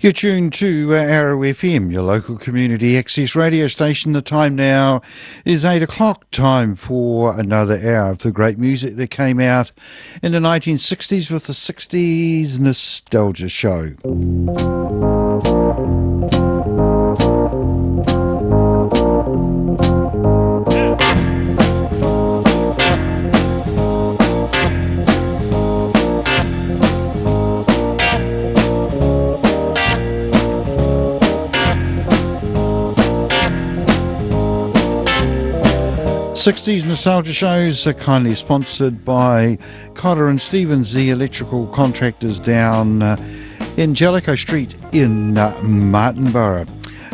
You're tuned to Arrow FM, your local community access radio station. The time now is 8 o'clock, time for another hour of the great music that came out in the 1960s with the 60s Nostalgia Show. 60s Nostalgia Shows are kindly sponsored by Cotter and Stevens, the electrical contractors down in Jellicoe Street in Martinborough.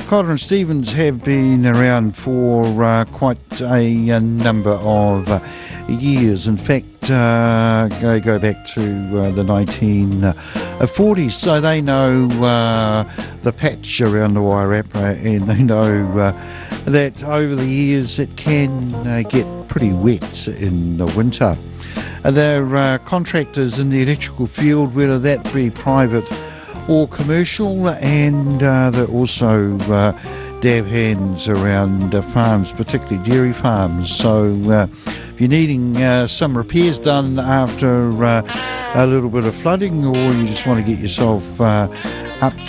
Cotter and Stevens have been around for quite a number of years. In fact, they go back to the 1940s, so they know the patch around the Wairarapa, and they know that over the years it can get pretty wet in the winter. They're contractors in the electrical field, whether that be private or commercial, and they're also dab hands around farms, particularly dairy farms. So if you're needing some repairs done after a little bit of flooding, or you just want to get yourself up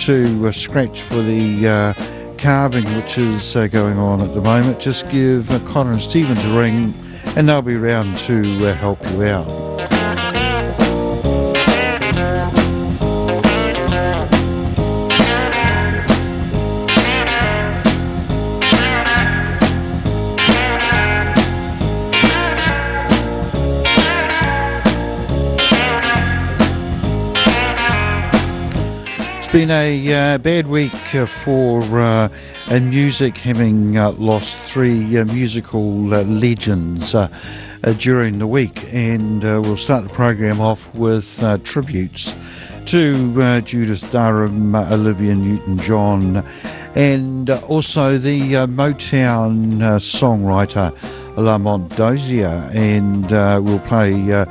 to scratch for the carving which is going on at the moment, just give Connor and Stevens a ring and they'll be around to help you out. It's been a bad week for music, having lost three musical legends during the week, and we'll start the program off with tributes to Judith Durham, Olivia Newton-John, and also the Motown songwriter Lamont Dozier, and we'll play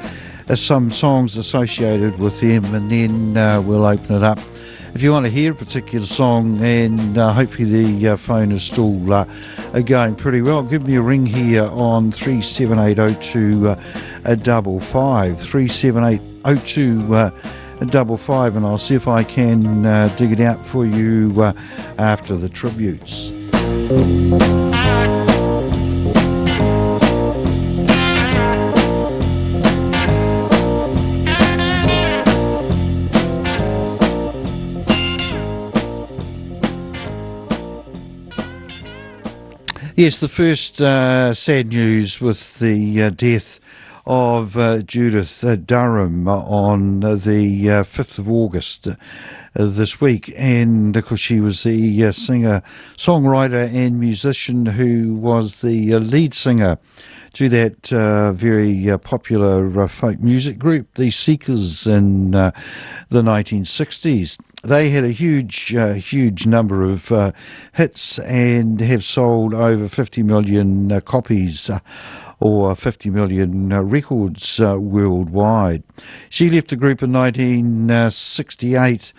some songs associated with them, and then we'll open it up. If you want to hear a particular song, and hopefully the phone is still going pretty well, give me a ring here on 3780255, 3780255, and I'll see if I can dig it out for you after the tributes. Yes, the first sad news with the death of Judith Durham on the 5th of August this week, and of course she was the singer, songwriter and musician who was the lead singer to that very popular folk music group, the Seekers, in the 1960s. They had a huge number of hits and have sold over 50 million copies or 50 million records worldwide. She left the group in 1968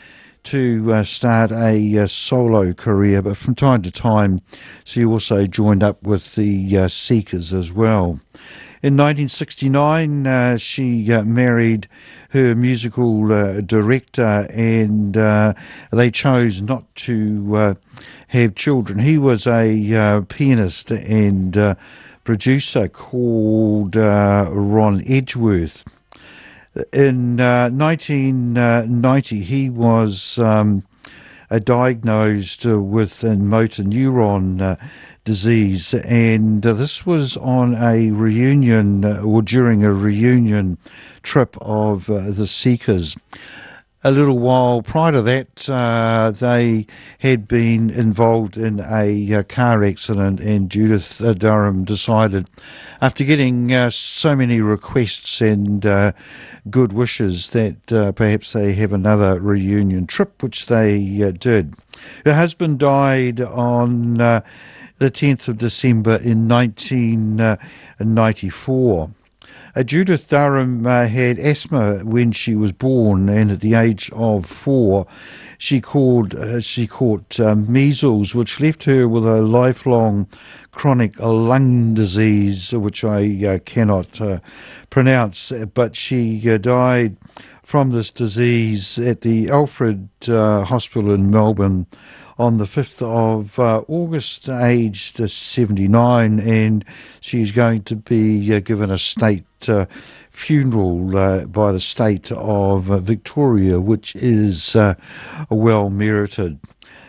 to start a solo career, but from time to time she also joined up with the Seekers as well. In 1969, she married her musical director, and they chose not to have children. He was a pianist and producer called Ron Edgeworth. In 1990, he was diagnosed with motor neuron disease, and this was on a reunion or during a reunion trip of the Seekers. A little while prior to that, they had been involved in a car accident, and Judith Durham decided, after getting so many requests and good wishes, that perhaps they have another reunion trip, which they did. Her husband died on the 10th of December in 1994. Judith Durham had asthma when she was born, and at the age of 4, she caught measles, which left her with a lifelong chronic lung disease, which I cannot pronounce. But she died from this disease at the Alfred Hospital in Melbourne on the 5th of August, aged 79, and she's going to be given a state funeral by the state of Victoria, which is well merited.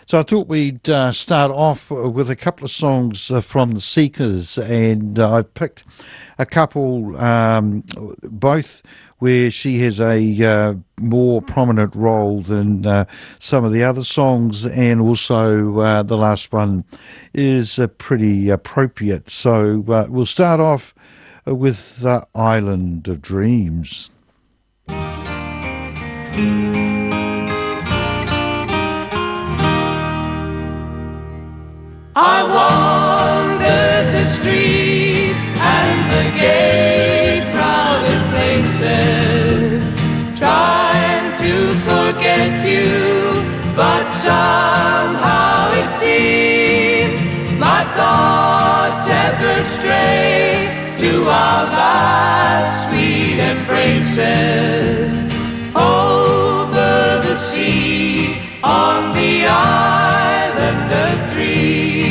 So I thought we'd start off with a couple of songs from the Seekers, and I've picked a couple, both where she has a more prominent role than some of the other songs, and also the last one is pretty appropriate. So we'll start off with Island of Dreams. I wandered the streets and the gay crowded places, trying to forget you, but somehow it seems my thoughts ever stray to our last sweet embraces, over the sea, on the island of dreams.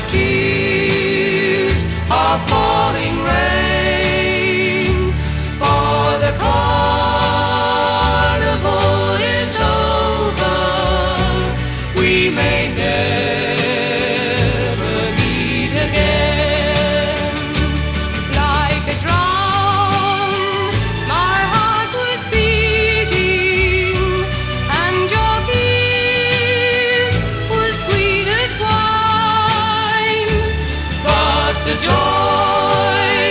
tears are falling rain, for the carnival is over. We may never meet again. Like a drum, my heart was beating, and your kiss was sweet as wine. But the joy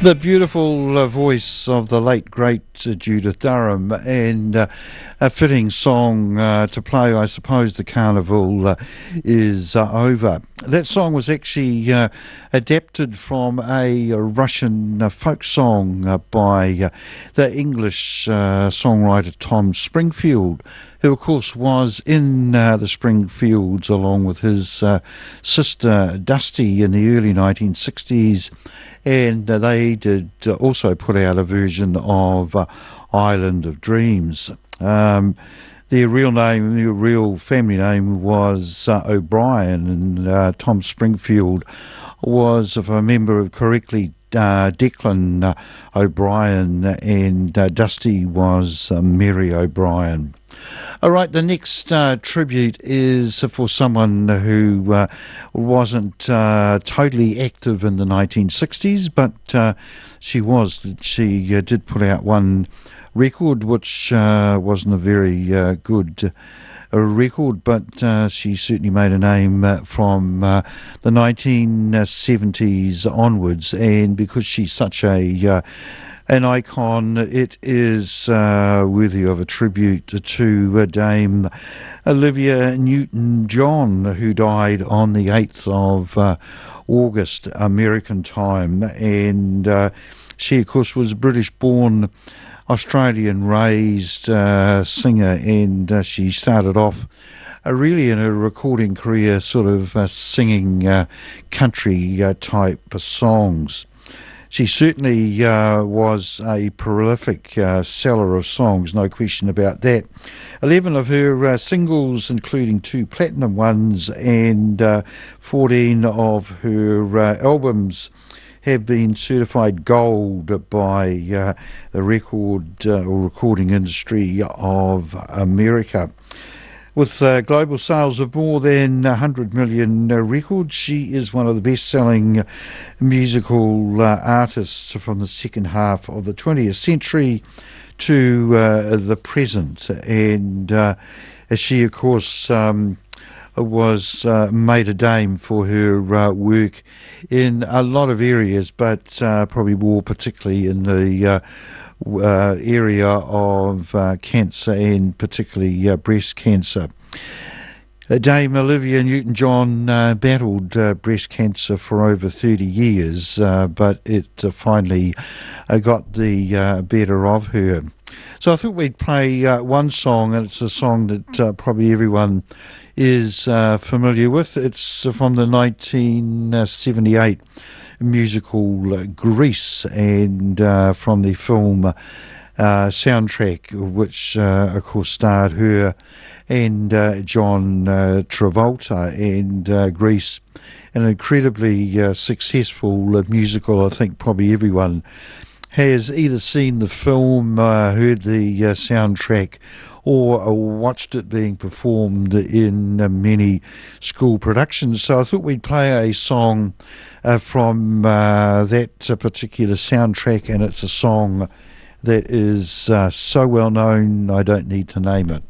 The beautiful voice of the late, great Judith Durham, and a fitting song to play. I suppose the carnival is over. That song was actually adapted from a Russian folk song by the English songwriter Tom Springfield, who of course was in the Springfields along with his sister Dusty in the early 1960s. And they did also put out a version of Island of Dreams. Their real family name was O'Brien, and Tom Springfield was, if I remember correctly, Declan O'Brien, and Dusty was Mary O'Brien. All right, the next tribute is for someone who wasn't totally active in the 1960s, but she did put out one record which wasn't a very good record, but she certainly made a name from the 1970s onwards, and because she's such an icon, it is worthy of a tribute to Dame Olivia Newton-John, who died on the 8th of August, American time. And she, of course, was a British-born, Australian-raised singer, and she started off really in a recording career sort of singing country type songs. She certainly was a prolific seller of songs, no question about that. 11 of her singles, including 2 platinum ones, and 14 of her albums have been certified gold by the record or recording industry of America. With global sales of more than 100 million records, she is one of the best-selling musical artists from the second half of the 20th century to the present. And she, of course, was made a dame for her work in a lot of areas, but probably more particularly in the area of cancer, and particularly breast cancer. Dame Olivia Newton-John battled breast cancer for over 30 years, but it finally got the better of her. So I thought we'd play one song, and it's a song that probably everyone is familiar with. It's from the 1978 musical Grease, and from the film soundtrack, which of course starred her and John Travolta, and Grease, an incredibly successful musical. I think probably everyone has either seen the film, heard the soundtrack, or watched it being performed in many school productions. So I thought we'd play a song from that particular soundtrack, and it's a song that is so well known I don't need to name it.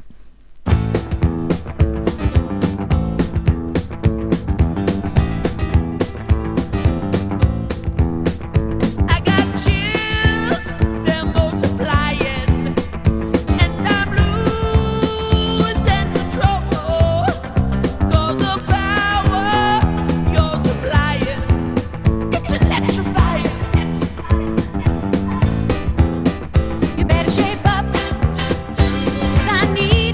You better shape up, 'cause I need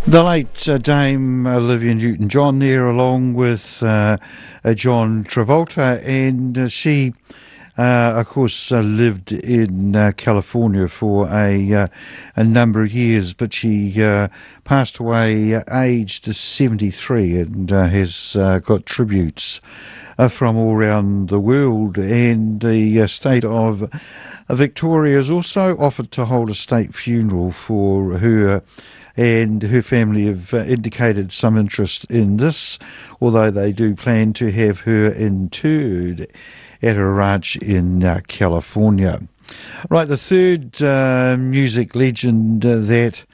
The late Dame Olivia Newton-John there, along with John Travolta, and she, of course, lived in California for a number of years, but she passed away aged 73 and has got tributes from all around the world, and the state of Victoria has also offered to hold a state funeral for her, and her family have indicated some interest in this, although they do plan to have her interred at a ranch in California. Right, the third music legend that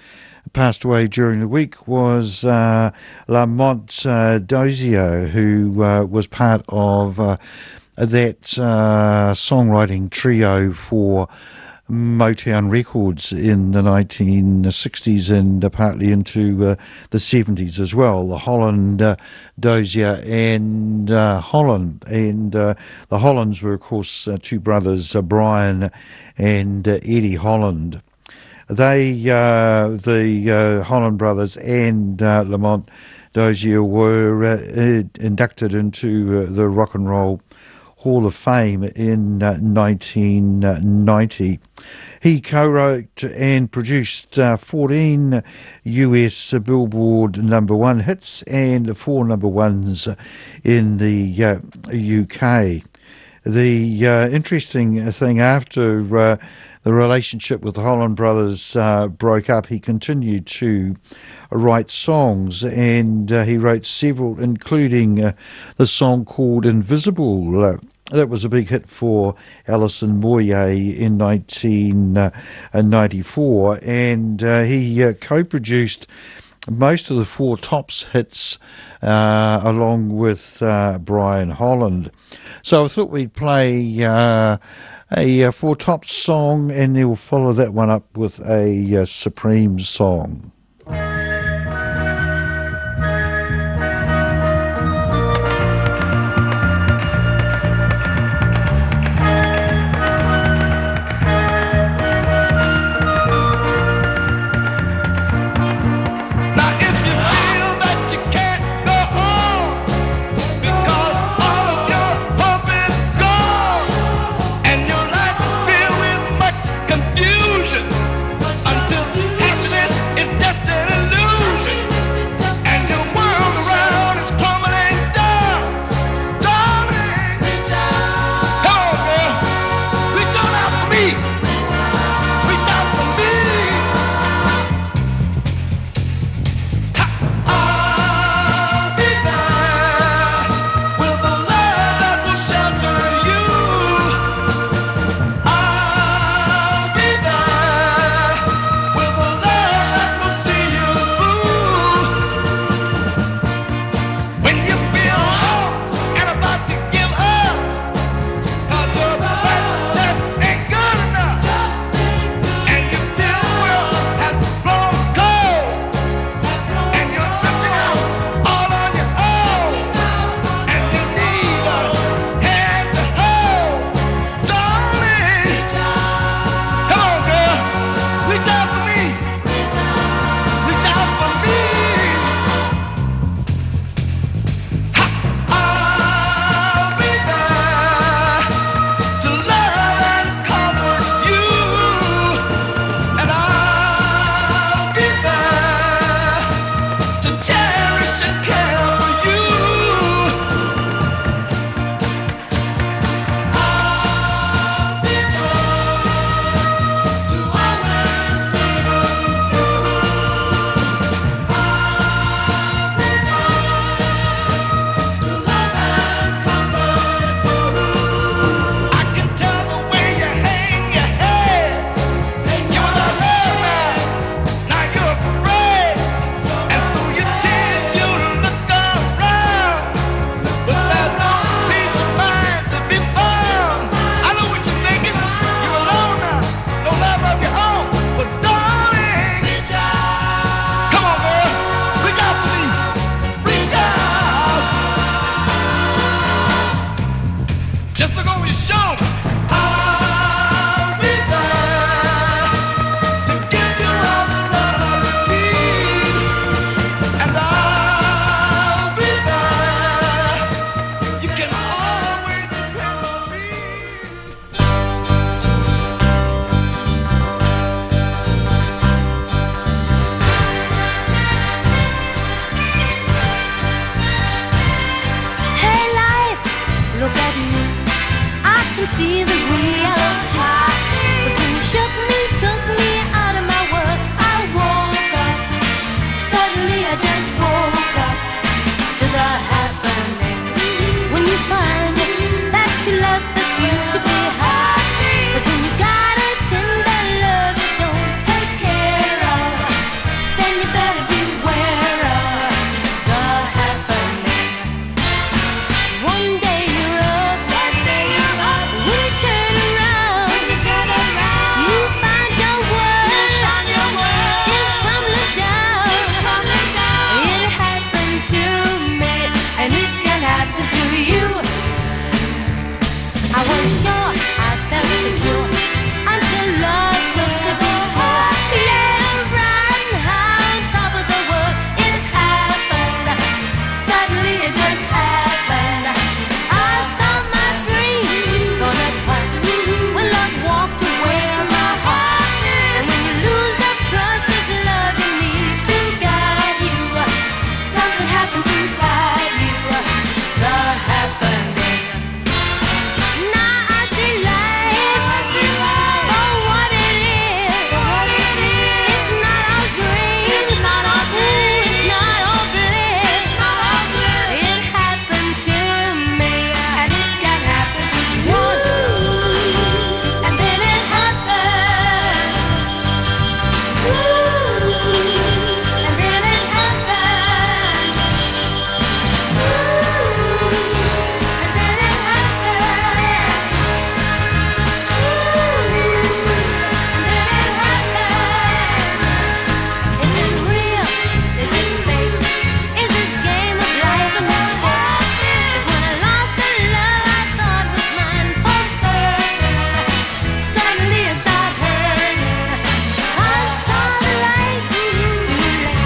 passed away during the week was Lamont Dozier, who was part of that songwriting trio for Motown Records in the 1960s and partly into the 70s as well. The Holland, Dozier and Holland. And the Hollands were, of course, two brothers, Brian and Eddie Holland. They, the Holland brothers and Lamont Dozier were inducted into the Rock and Roll Hall of Fame in 1990. He co-wrote and produced 14 US Billboard #1 hits and 4 #1s in the UK. The interesting thing, after the relationship with the Holland brothers broke up, he continued to write songs, and he wrote several, including the song called Invisible. That was a big hit for Alison Moyet in 1994, and he co-produced most of the Four Tops hits along with Brian Holland. So I thought we'd play a Four Tops song, and then we'll follow that one up with a Supreme song. Until happiness is just couldn't see the reality. 'Cause when you shook me, took me out of my world, I woke up. Suddenly I just woke up to the happening. When you find that you left the future behind. 'Cause when you got a tender love you don't take care of, then you better beware of the happening. One day you're up, when you turn around, you find your world is tumbling down. It happened to me, and it can happen to you. I was sure I felt secure until love took a detour. Yeah, right on top of the world, it happened. Suddenly it just happened. I saw my dreams torn apart when love walked away from my heart. And when you lose the precious love you need to guide you, something happens inside you. The happening. Now I see life for what it is. It's not all dreams. It's not all bliss. It happened to me, and it can happen to you. And then it happened. And then it happened. And then it happened. Is it real? Is it fake? Is this game of life a mistake? 'Cause when I lost the love I thought was mine for certain, suddenly it started hurting. I saw the light too late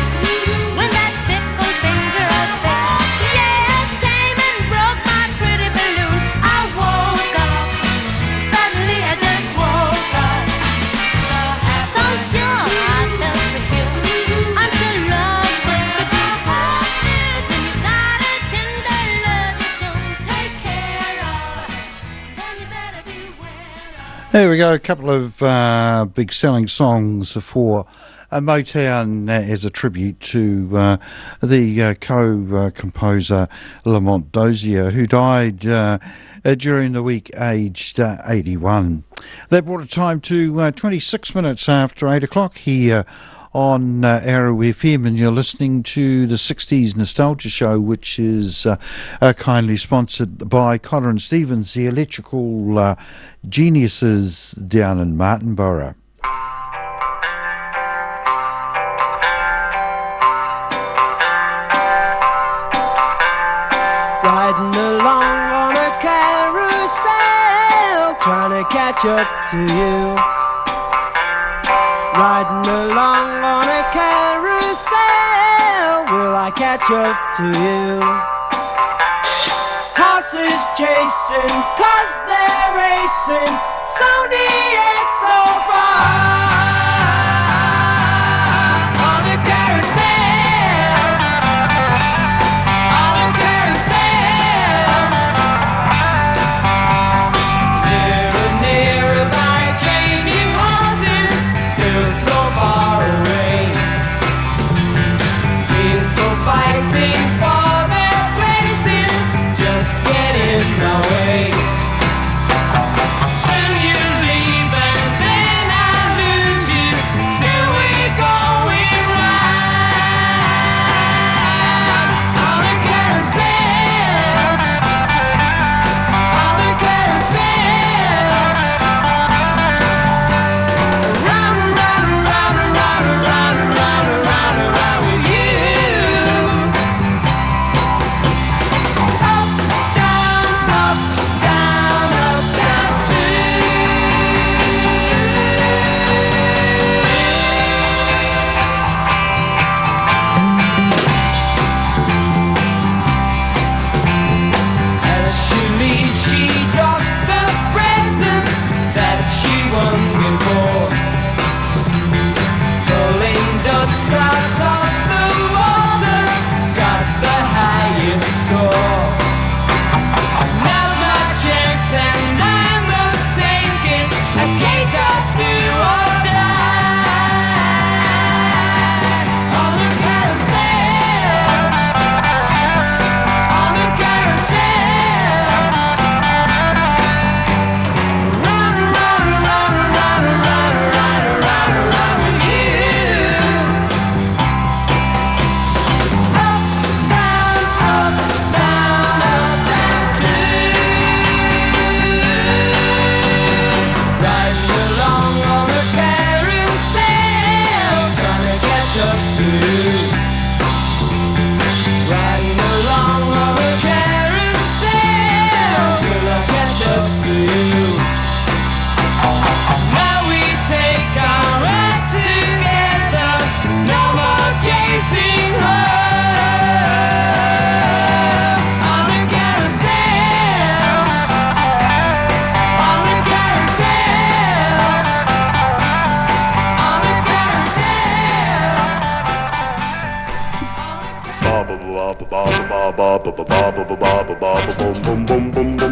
when that fickle finger of fate, yeah, came and broke my pretty balloon. I woke up. Suddenly I just woke up. So sure I felt secure until love took a detour. 'Cause when you got a tender love you don't take care of, then you better beware. There we go, a couple of big selling songs for Motown as a tribute to the co-composer Lamont Dozier, who died during the week aged 81. That brought a time to 26 minutes after 8 o'clock here on Arrow FM, and you're listening to the 60s Nostalgia Show, which is kindly sponsored by Collar and Stevens, the electrical geniuses down in Martinborough. Riding along on a carousel, trying to catch up to you. Riding along on a carousel, will I catch up to you? Horses chasing, 'cause they're racing, slowly yet so far. On a carousel, on a carousel. Nearer, nearer, my changing horses, still so far away. People fighting for their places, just get in the way. Soon you leave and then I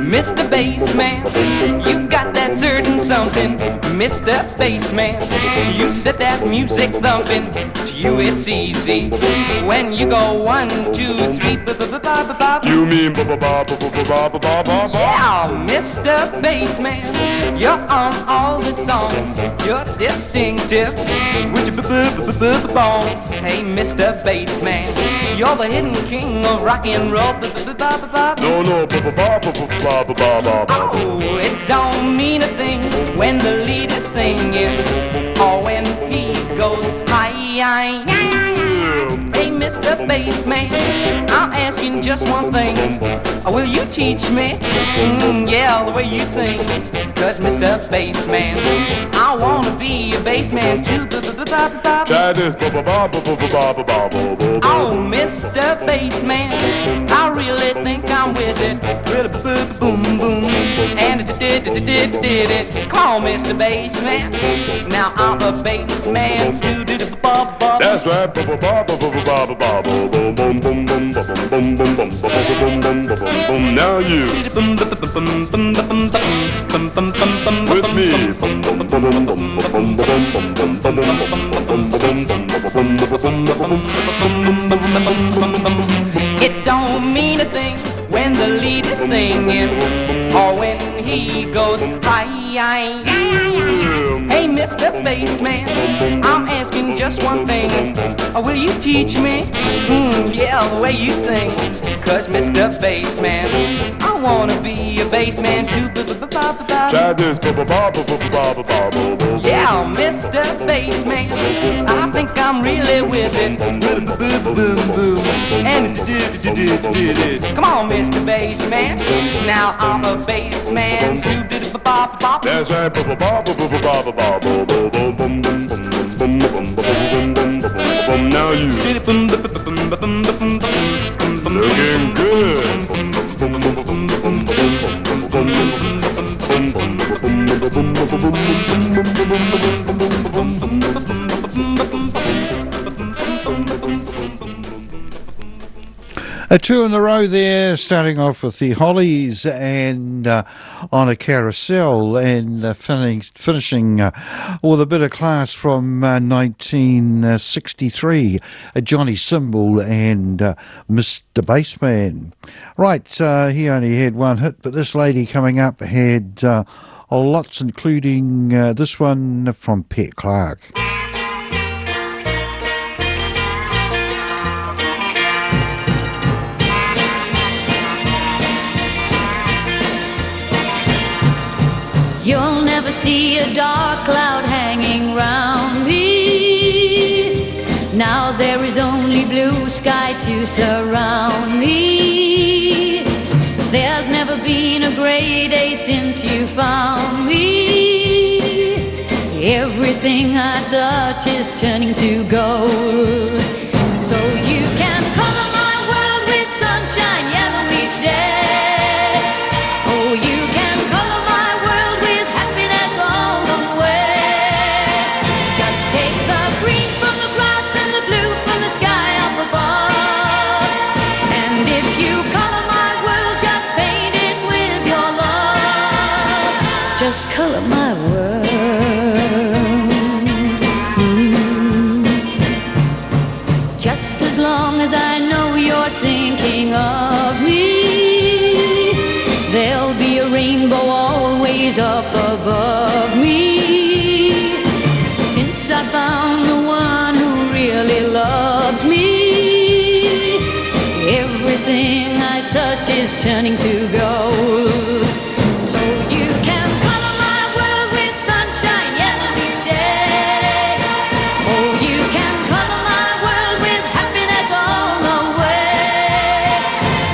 Mr. Bassman, you got that certain something. Mr. Bassman, you set that music thumping. To you it's easy when you go 1, 2, 3. You mean Yeah, Mr. Bassman, you're on all the songs. You're distinctive with your bone. Hey, Mr. Bassman, you're the hidden king of rock and roll. No, Oh, it don't mean a thing when the lead is singing or when he goes high. Hey, Mr. Bassman, I'm asking just one thing. Will you teach me? Yeah, the way you sing. Cause Mr. Bassman, I wanna be a bassman too. try this. Oh, Mr. Bassman, I really think I'm with it. Really boom boom, and it did it. Come on, Mr. Bassman, now I'm a bassman too. That's right. Now you with me. It don't mean a thing when the lead is singing or when he goes high. Hey, Mr. Bassman, I'm asking just one thing. Will you teach me? Yeah, the way you sing. Cause Mr. Bassman, I wanna be a bassman too. Try this. Yeah, Mr. Bassman, I think I'm really with it. And come on, Mr. Bassman, now I'm a bassman too. That's right. Now you looking good. Two in a row there, starting off with the Hollies and on a carousel, and finishing with a bit of class from 1963, Johnny Symbol and Mr. Bassman. Right, he only had one hit, but this lady coming up had lots, including this one from Pat Clark. You'll never see a dark cloud hanging round me. Now there is only blue sky to surround me. There's never been a gray day since you found me. Everything I touch is turning to gold. So you can color my world with sunshine yellow each day. Oh, you can color my world with happiness all the way. Just take the green from the grass and the blue from the sky up above. And if you color my world, just paint it with your love. Just color my world. Just as long as I know you're thinking of me, there'll be a rainbow always up above me. Since I found the one who really loves me, everything I touch is turning to gold. So you can color my world with sunshine yellow each day. Oh, you can color my world with happiness all the way.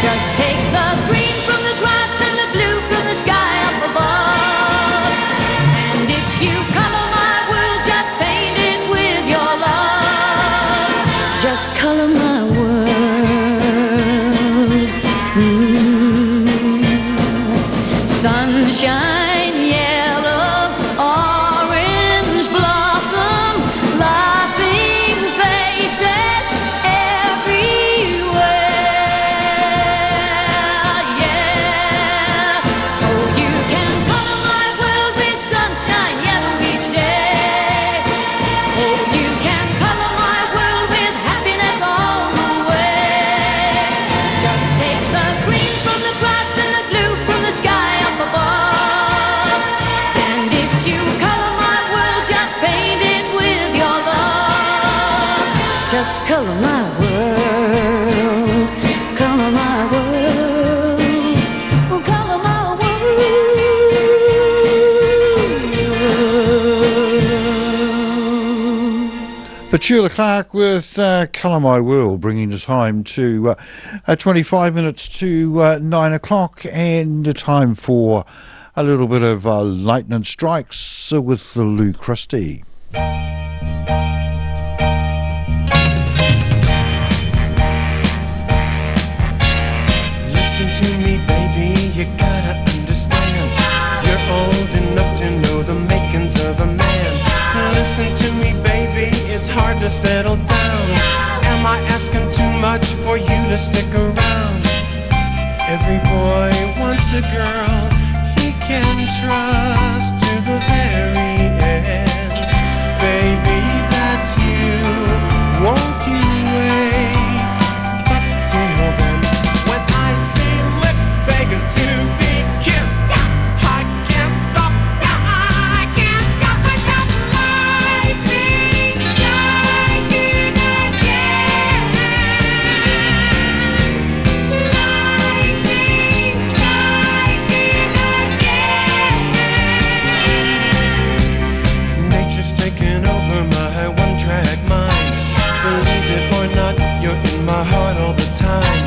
Just take the green from the grass and the blue from the sky up above. And if you color my world, just paint it with your love. Just color my world. Petula Clark with Colour My World, bringing the time to 25 minutes to 9 o'clock, and the time for a little bit of lightning strikes with the Lou Christie. Listen to me, baby, you gotta understand. You're old enough to know the makings of a man. Listen to me, baby, it's hard to settle down. Am I asking too much for you to stick around? Every boy wants a girl he can trust to the very end. Baby, that's you. Won't you wait? But till then, when I see lips begging to be kissed, I can't stop. I can't stop myself. Lightning striking again. Lightning striking again. Nature's taking over my one-track mind. Believe it or not, you're in my heart all the time.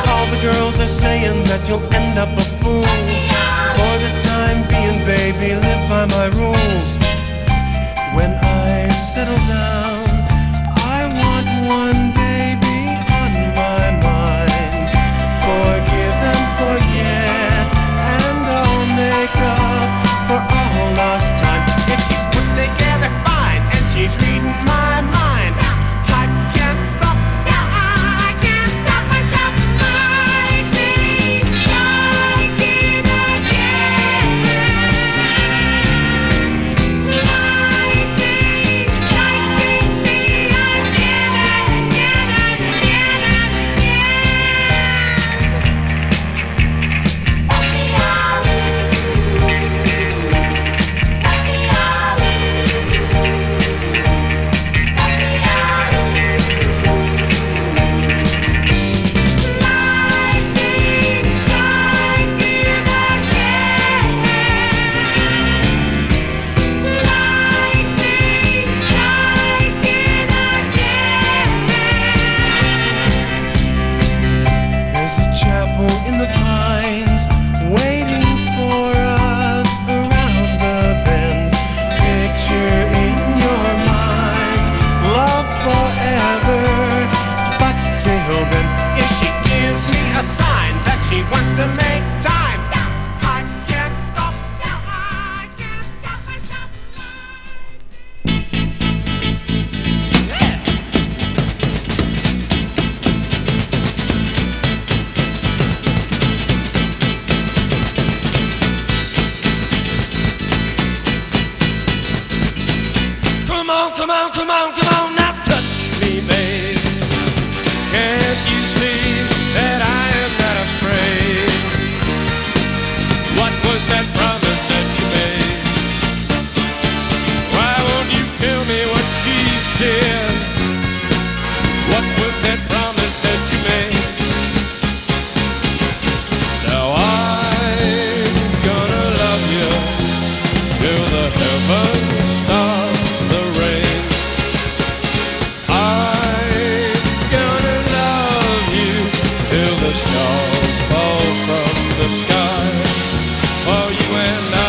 All the girls are saying that you'll end up a fool. For the time being, baby, live by my rules. When I settle down, I want one baby on my mind. Forgive and forget, and I'll make up for all lost time. If she's put together fine and she's reading my mind, I can't stop. I can't stop myself. Lightning striking again. Lightning striking me again and again and again and There's a chapel in the pines waiting for us around the bend. Picture in your mind love forever. But till then, if she gives me a sign that she wants to make time, I can't stop. I can't stop myself. Come on, come on, come on, come on, now touch me, babe. Can't you see that I am not afraid? What was that promise that you made? Why won't you tell me what she said? What was that promise that you made? Now I'm gonna love you till the heavens stop the rain. I'm gonna love you till the stars fall from the sky for you and I.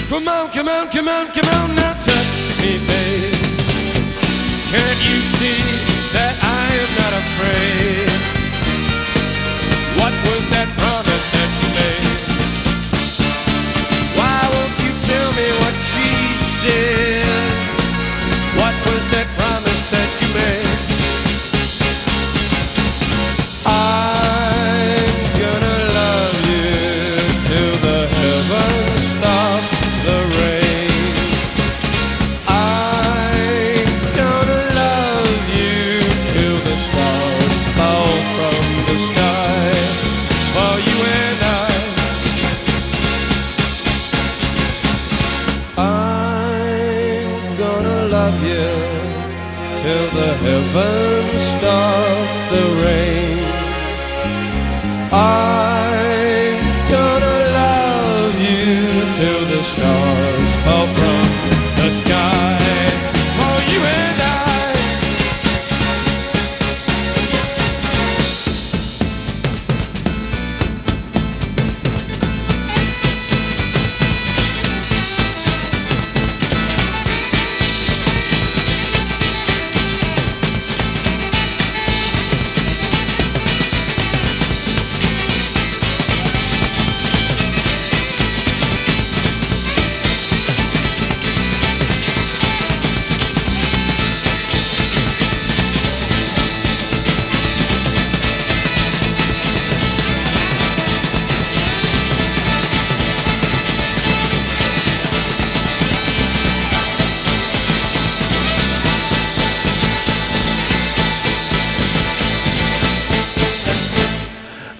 Come on, come on, come on, come on, now touch me, babe. Can't you see that I am not afraid? What was that promise that you made? Why won't you tell me what she said? What was that promise that you made? I'm gonna love you till the heavens stop the rain. I'm gonna love you till the stars fall from the sky for you and I. I'm gonna love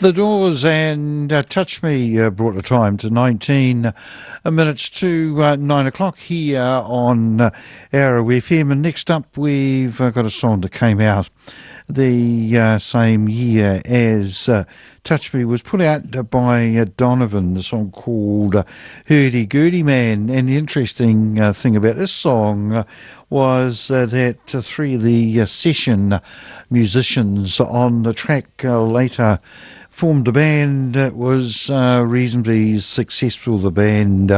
The Doors and Touch Me brought the time to 19 minutes to 9 o'clock here on Arrow FM. And next up, we've got a song that came out the same year as Touch Me was put out by Donovan, the song called Hurdy Gurdy Man. And the interesting thing about this song was that three of the session musicians on the track later formed a band that was reasonably successful. The band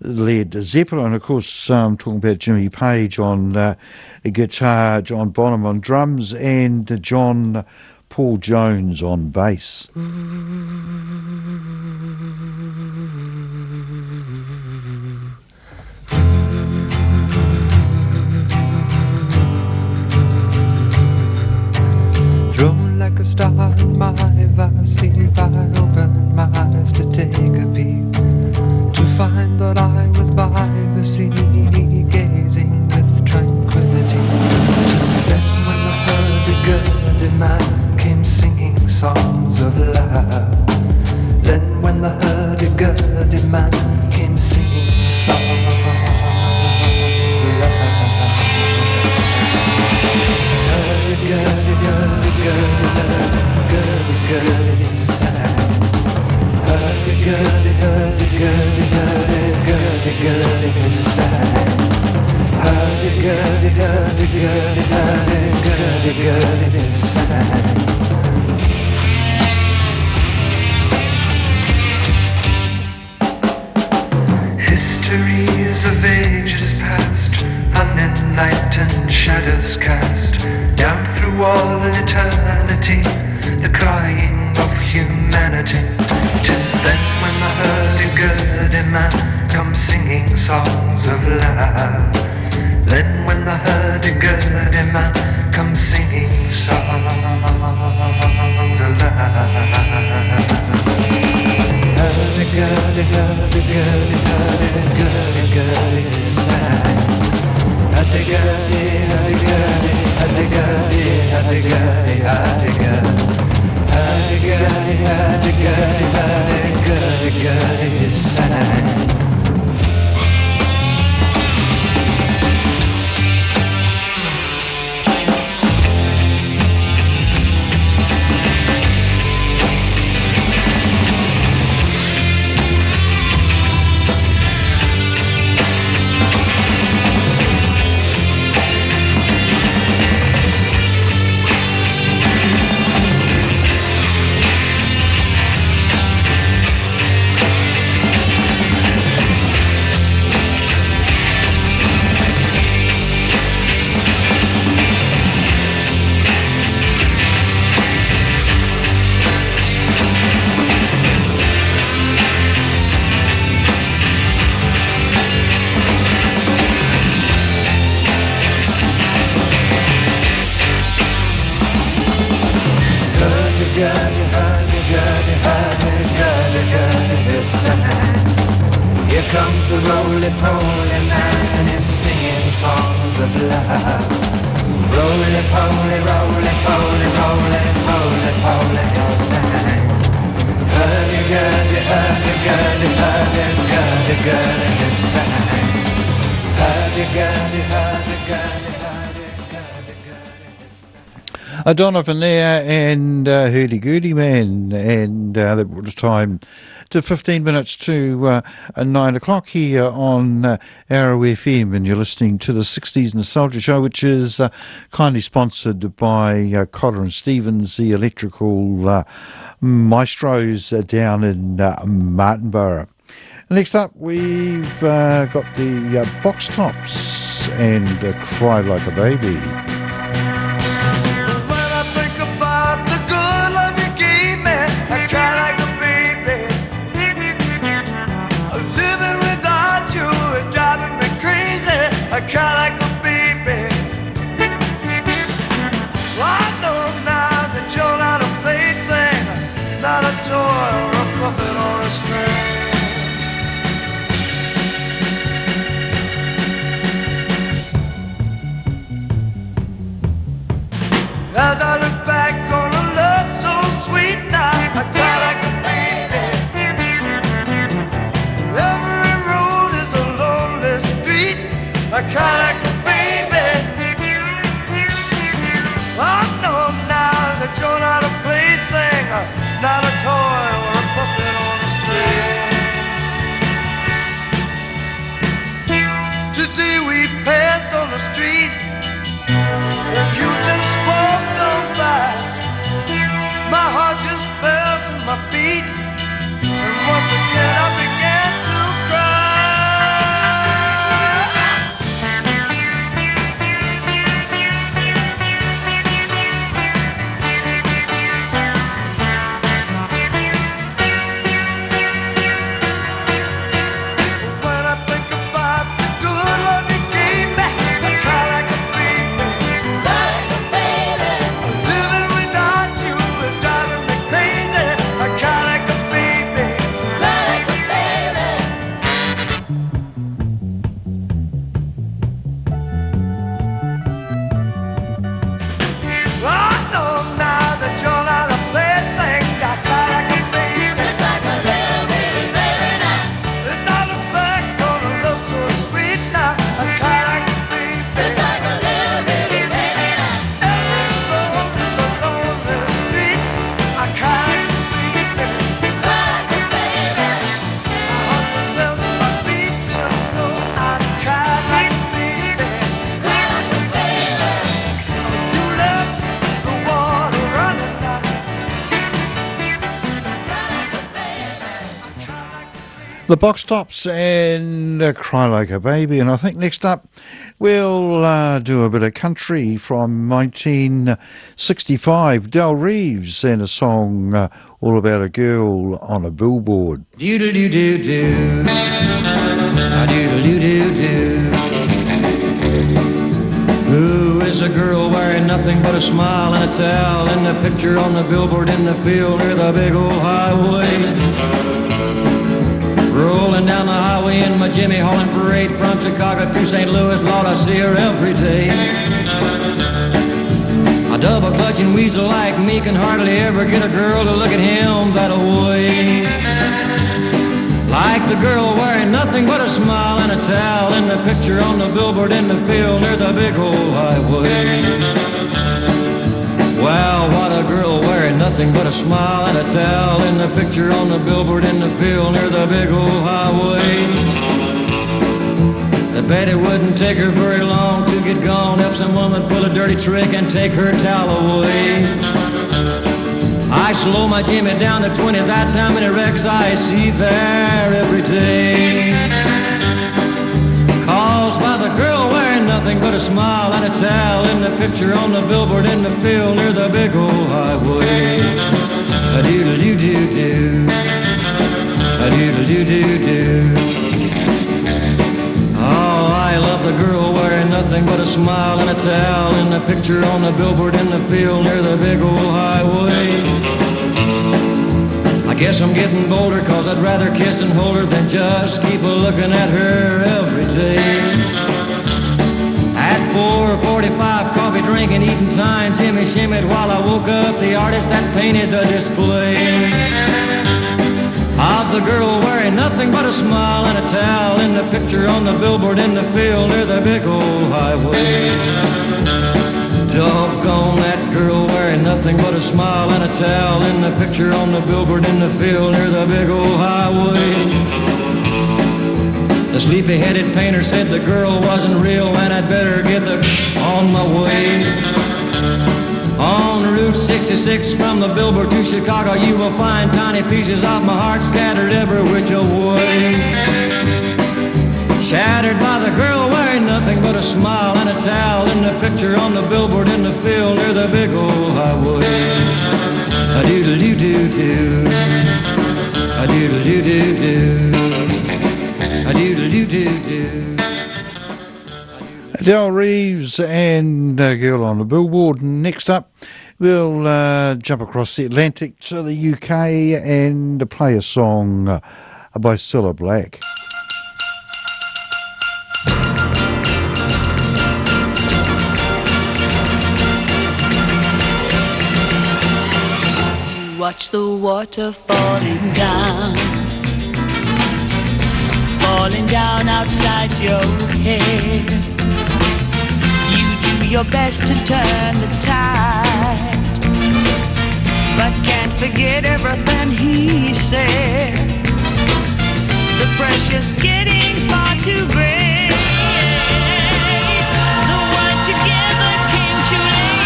led Zeppelin, of course, talking about Jimmy Page on guitar, John Bonham on drums, and John Paul Jones on bass. Thrown like a star in my vast sleep, I opened my eyes to take a peep, to find that I was by the sea, gazing with tranquility. Just then when the hurdy-gurdy man came singing songs of love, then when the hurdy-gurdy man came singing songs of love, hurdy-gurdy, hurdy-gurdy, hurdy-gurdy sang. Hurdy-gurdy, hurdy-gurdy, hurdy-gurdy sang. Hurdy-gurdy, hurdy-gurdy, hurdy-gurdy sang. Histories of ages past, unenlightened shadows cast down through all eternity, the crying of humanity. 'Tis then when the hurdy-gurdy man comes singing songs of love. Then when the hurdy-gurdy man comes singing songs of love. Hurdy-gurdy, hurdy-gurdy, hurdy-gurdy sang. Hurdy-gurdy, hurdy-gurdy, hurdy-gurdy, hurdy-gurdy, hurdy-gurdy. Hurdy-gurdy, hurdy-gurdy, hurdy-gurdy sang. Here comes a roly-poly man and he's singing songs of love. Roly-poly, roly-poly, roly-poly, poly, he sang. Hurdy-gurdy, hurdy-gurdy, hurdy-gurdy, he sang. Hurdy-gurdy, hurdy-gurdy, hurdy-gurdy, he sang. Donovan there and Hurdy-Gurdy Man, and that brought us time to 15 minutes to 9 o'clock here on Arrow FM, and you're listening to the 60s Nostalgia Show, which is kindly sponsored by Cotter and Stevens, the electrical maestros down in Martinborough. Next up, we've got the Box Tops and Cry Like a Baby. I cry like a baby. I know now that you're not a plaything, not a toy or a puppet or a string. The Box Tops and Cry Like a Baby. And I think next up we'll do a bit of country from 1965. Del Reeves and a song all about a girl on a billboard. Doodle-doo-doo-doo, doodle-doo-doo-doo. Who is a girl wearing nothing but a smile and a towel in the picture on the billboard in the field near the big old highway? Rolling down the highway in my Jimmy hauling freight from Chicago to St. Louis, Lord, I see her every day. A double clutching weasel like me can hardly ever get a girl to look at him that way. Like the girl wearing nothing but a smile and a towel in the picture on the billboard in the field near the big old highway. Wow, what a girl wearing nothing but a smile and a towel in the picture on the billboard in the field near the big old highway. I bet it wouldn't take her very long to get gone if someone would pull a dirty trick and take her towel away. I slow my Jimmy down to 20, that's how many wrecks I see there every day. Caused by the girl wearing nothing but a smile and a towel in the picture on the billboard in the field near the big old highway. A doodle-doo-doo-doo, a doodle-doo-doo-doo. Oh, I love the girl wearing nothing but a smile and a towel in the picture on the billboard in the field near the big old highway. I guess I'm getting bolder, cause I'd rather kiss and hold her than just keep a-looking at her every day. At 4:45, coffee drinking, eating time, Jimmy shimmied while I woke up the artist that painted the display of the girl wearing nothing but a smile and a towel in the picture on the billboard in the field near the big old highway. Doggone that girl wearing nothing but a smile and a towel in the picture on the billboard in the field near the big old highway. The sleepy-headed painter said the girl wasn't real and I'd better get on my way. On Route 66 from the billboard to Chicago, you will find tiny pieces of my heart scattered every which way. Shattered by the girl wearing nothing but a smile and a towel in the picture on the billboard in the field near the big old highway. A doodle-doo-doo-doo, a doodle-doo-doo-doo, a doodle-doo-doo-doo. Del Reeves and Girl on a Billboard. Next up, we'll jump across the Atlantic to the UK and play a song by Cilla Black. Watch the water falling down outside your head. You do your best to turn the tide, but can't forget everything he said. The pressure's getting far too great. The one together came too late.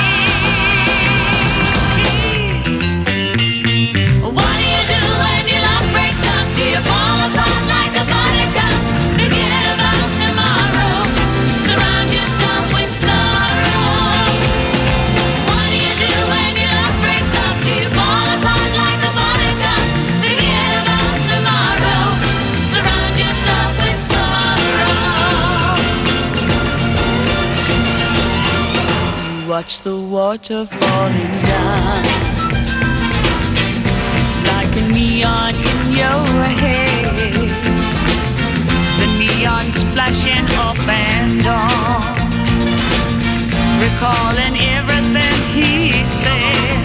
What do you do when your love breaks up? Do you fall apart like a buttercup? Forget about tomorrow. Surround yourself with sorrow. What do you do when your love breaks up? Do you fall apart like a buttercup? Forget about tomorrow. Surround yourself with sorrow. You watch the water falling down like a neon in your head. The neon splashing off and on, recalling everything he said.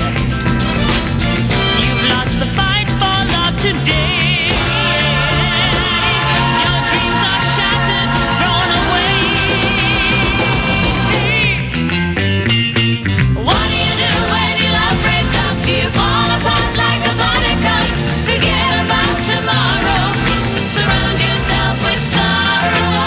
You've lost the fight for love today. Your dreams are shattered, thrown away. What do you do when your love breaks up? Do you fall apart like a buttercup? Forget about tomorrow. Surround yourself with sorrow.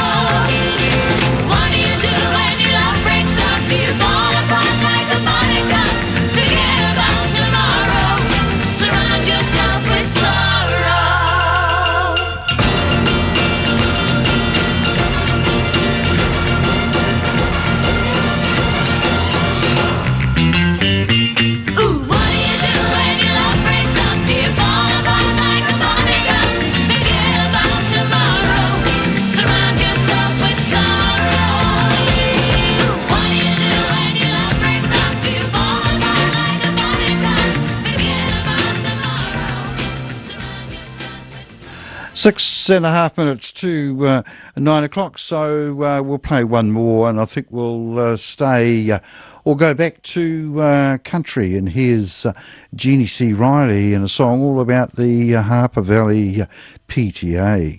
What do you do when your love breaks up? Do you fall apart like a buttercup? Forget about tomorrow. Surround yourself with sorrow. 6.5 minutes to 9 o'clock, so we'll play one more, and I think we'll stay or go back to country. And here's Jeannie C. Riley in a song all about the Harper Valley PTA.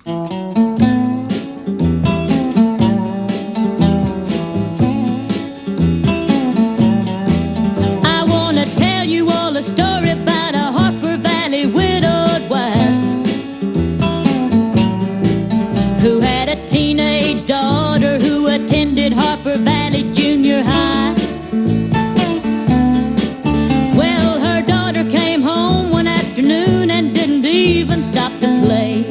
I want to tell you all a story about a Harper Valley widowed wife who had a teenage daughter who attended Harper Valley Junior High. Well, her daughter came home one afternoon and didn't even stop to play.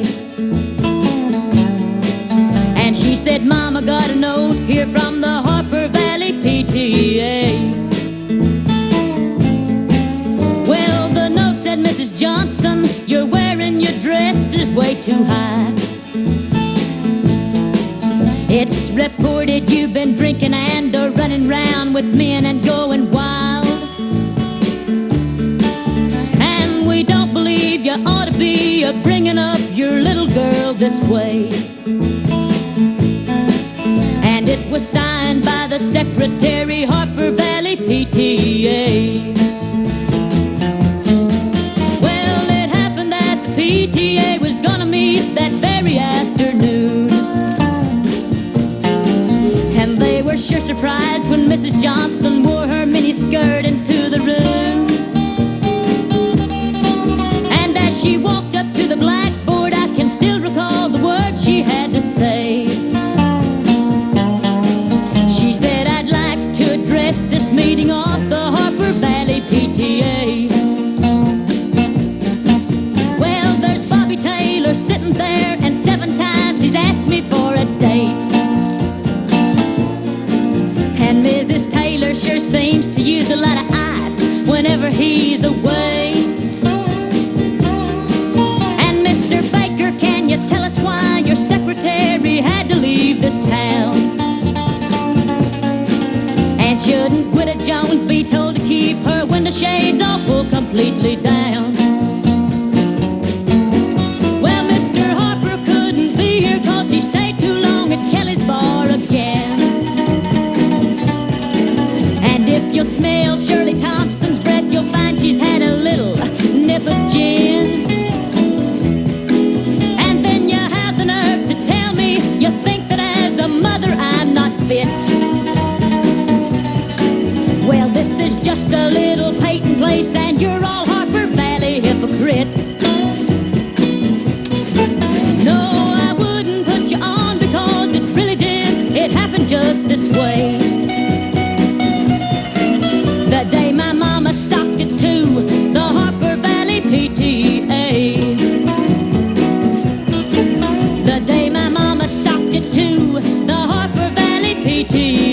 And she said, "Mama, got a note here from the Harper Valley PTA." Well, the note said, "Mrs. Johnson, you're wearing your dress is way too high. It's reported you've been drinking and running round with men and going wild. And we don't believe you ought to be bringing up your little girl this way." And it was signed by the secretary, Harper Valley PTA. Well, it happened that the PTA was gonna meet that very afternoon. And they were sure surprised when Mrs. Johnson wore her miniskirt into the room. And as she walked up to the blackboard, I can still recall the words she had to say. She said, "I'd like to address this meeting of the Harper Valley PTA. Well, there's Bobby Taylor sitting there, and 7 times he's asked me for a date. And Mrs. Taylor sure seems to use a lot of ice whenever he's away. And Mr. Baker, can you tell us why your secretary had to leave this town? And shouldn't Widow Jones be told to keep her window shades all pulled completely down?" Well, Mr. Harper couldn't be here 'cause he stayed too long at Kelly's bar again. And if you'll smell Shirley Thompson's breath, you'll find she's had a little nip of gin. And then you have the nerve to tell me you think that as a mother I'm not fit. Well, this is just a little Peyton place, and you're all Harper Valley hypocrites. No, I wouldn't put you on because it really did. It happened just this way. The day my mama socked it to the Harper Valley PTA. The day my mama socked it to the Harper Valley PTA.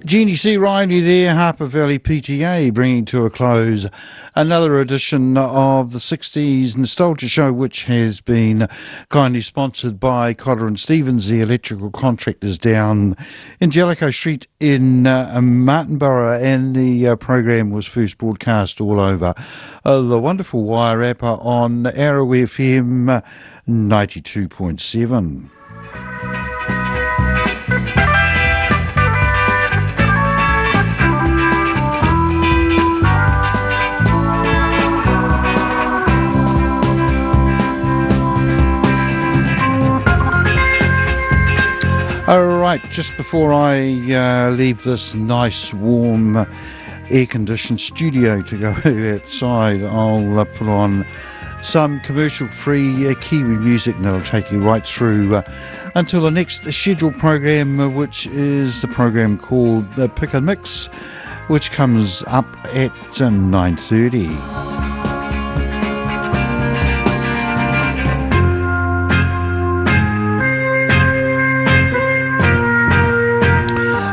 Jeannie C. Riley there, Harper Valley PTA, bringing to a close another edition of the 60s Nostalgia Show, which has been kindly sponsored by Cotter and Stevens, the electrical contractors down in Jellicoe Street in Martinborough. And the program was first broadcast all over the wonderful Wairarapa on Arrow FM 92.7. All right, just before I leave this nice, warm, air-conditioned studio to go outside, I'll put on some commercial-free Kiwi music, and that'll take you right through until the next scheduled program, which is the program called Pick and Mix, which comes up at 9:30.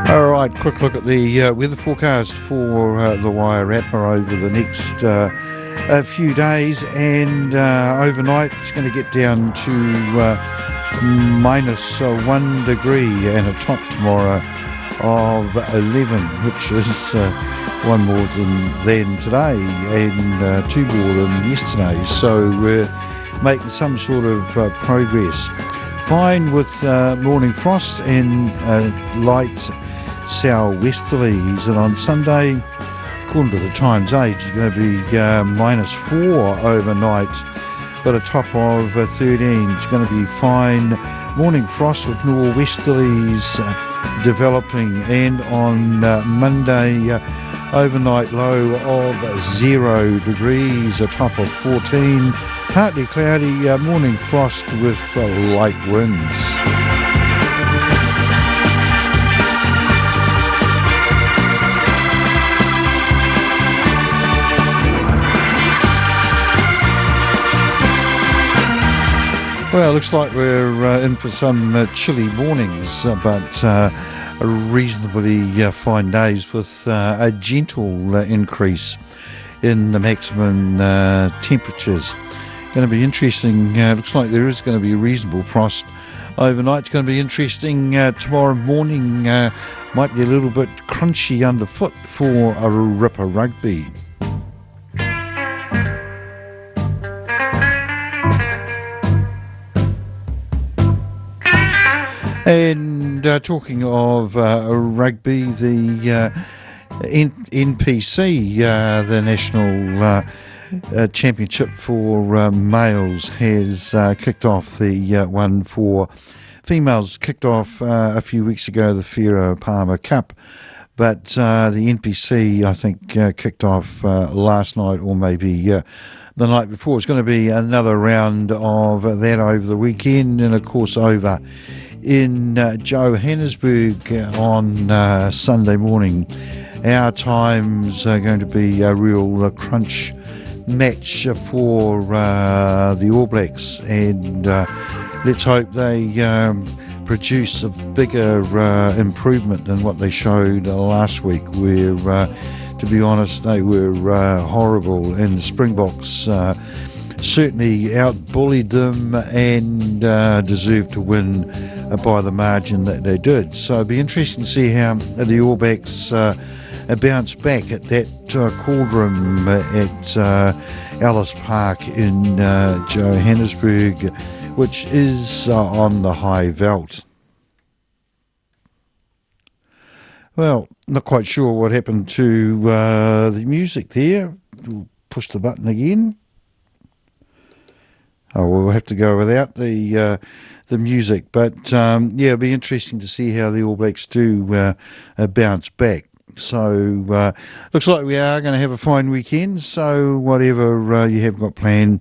All right, quick look at the weather forecast for the Wairarapa over the next few days, and overnight it's going to get down to -1 degree and a top tomorrow of 11, which is one more than today, and two more than yesterday. So we're making some sort of progress. Fine with morning frost and light southwesterlies, and on Sunday, according to the Times Age, it's going to be -4 overnight, but a top of 13. It's going to be fine morning frost with nor'westerlies developing, and on Monday, overnight low of 0 degrees, a top of 14. Partly cloudy, morning frost with light winds. Well, it looks like we're in for some chilly mornings, but reasonably fine days with a gentle increase in the maximum temperatures. Going to be interesting. Looks like there is going to be reasonable frost overnight. It's going to be interesting tomorrow morning. Might be a little bit crunchy underfoot for a Ripper Rugby. And talking of rugby, the NPC, the National Championship for males, has kicked off. The one for females kicked off a few weeks ago, the Wairarapa Cup, but the NPC, I think, kicked off last night, or maybe the night before. It's going to be another round of that over the weekend, and of course over in Johannesburg on Sunday morning. Our times are going to be a real crunch match for the All Blacks, and let's hope they produce a bigger improvement than what they showed last week, where to be honest they were horrible, and the Springboks certainly out-bullied them and deserved to win by the margin that they did. So it'll be interesting to see how the All Blacks bounce back at that cauldron at Ellis Park in Johannesburg, which is on the high veld. Well, not quite sure what happened to the music there. We'll push the button again. Oh, we'll have to go without the music, but yeah, it'll be interesting to see how the All Blacks do bounce back. So looks like we are going to have a fine weekend. So whatever you have got planned,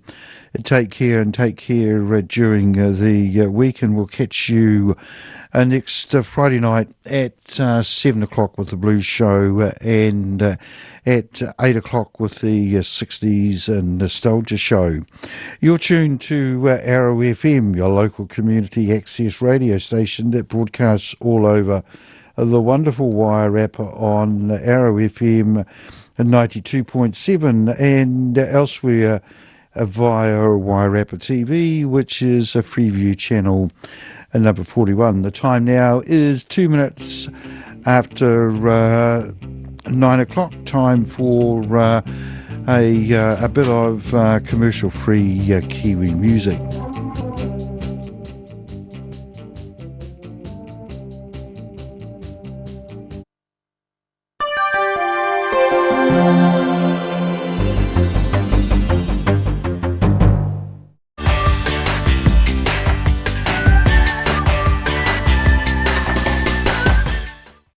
take care during the week, and we'll catch you next Friday night at 7 o'clock with the Blues Show, and at 8 o'clock with the 60s and Nostalgia Show. You're tuned to Arrow FM, your local community access radio station that broadcasts all over the wonderful Wairarapa on Arrow FM 92.7 and elsewhere via Wairarapa TV, which is a Freeview channel number 41. The time now is 2 minutes after 9 o'clock. Time for a bit of commercial-free Kiwi music.